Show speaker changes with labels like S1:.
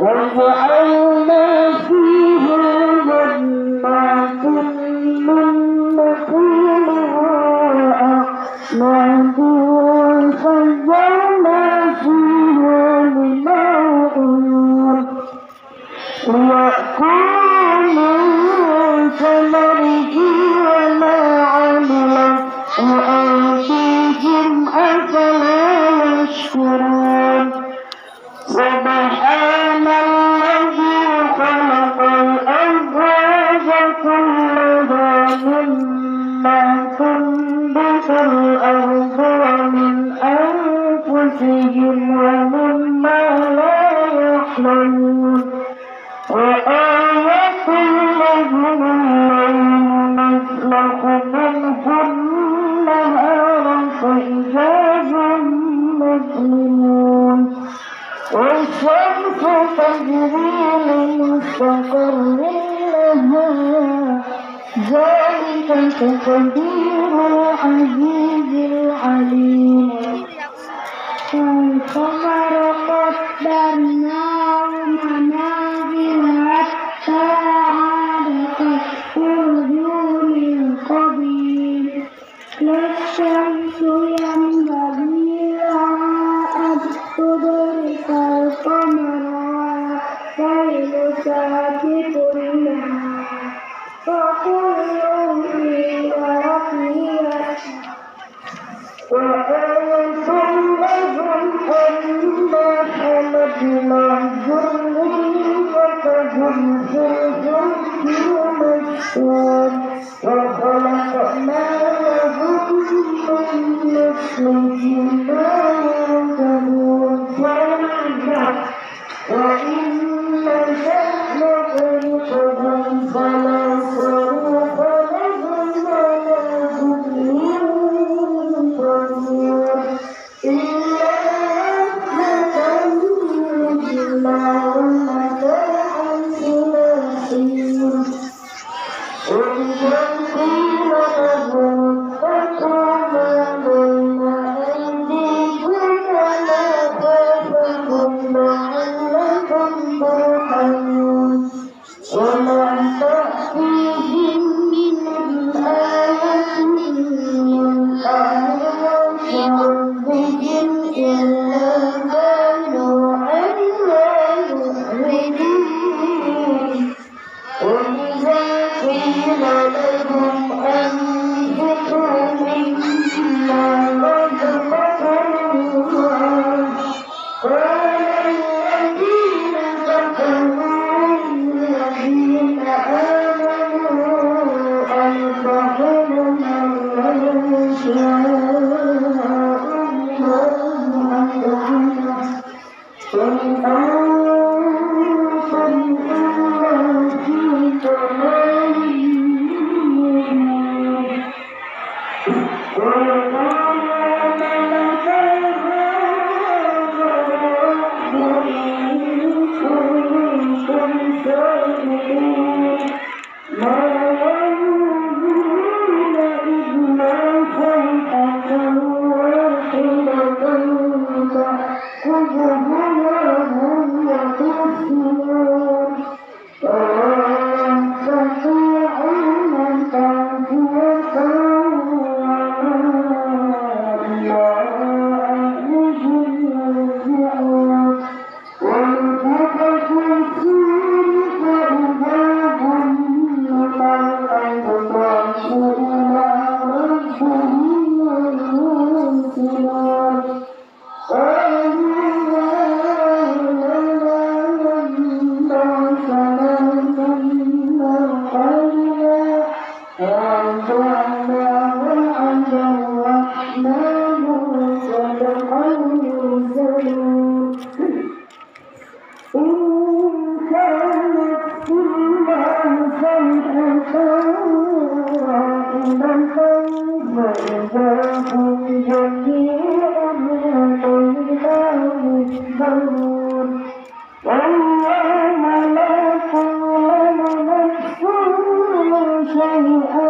S1: وجعلنا فيها جنات من نخيل وأعناب وفجرنا فيها من العيون ويأكلون من ثمره وما عملت وأيديهم أفلا يشكرون سبحان الذي خلق الأزواج كلها مما تنبت الأرض ومن أنفسهم ومما لا يعلمون وآية لهم الليل نسلخ منه النهار فإذا هم مظلمون والشمس تجري لمستقر لها ذلك تقدير العزيز العليم والقمر قدرناه منازل حتى عاد كالعرجون القديم لا الشمس ينبغي لها أن تدرك القمر والليل سابق النهار وكل في فلك وأنتم لهم أما حمدنا ذريتهم في الفلك المشحون وخلقنا لهم من مثله ما يركبون وإن نشأ نغرقهم فلا صريخ لهم ولا هم ينقذون إلا رحمة منا ومتاعا إلى حين وإذا قيل لهم اتقوا ما بين أيديكم وما خلفكم لعلكم ترحمون وما تأتيهم من آية من آيات ربهم إلا كانوا عنها معرضين وإذا قيل لهم أنفقوا مما رزقكم الله قال الذين كفروا للذين آمنوا أنفقوا ما شاء الله وإن أنتم إلا في ضلال مبين وقال ملكها إن كنتم صادقين ما ينظرون إلا صيحة وإذا هم جميع لدينا محضرون واليوم لا تظلم نفس شيئا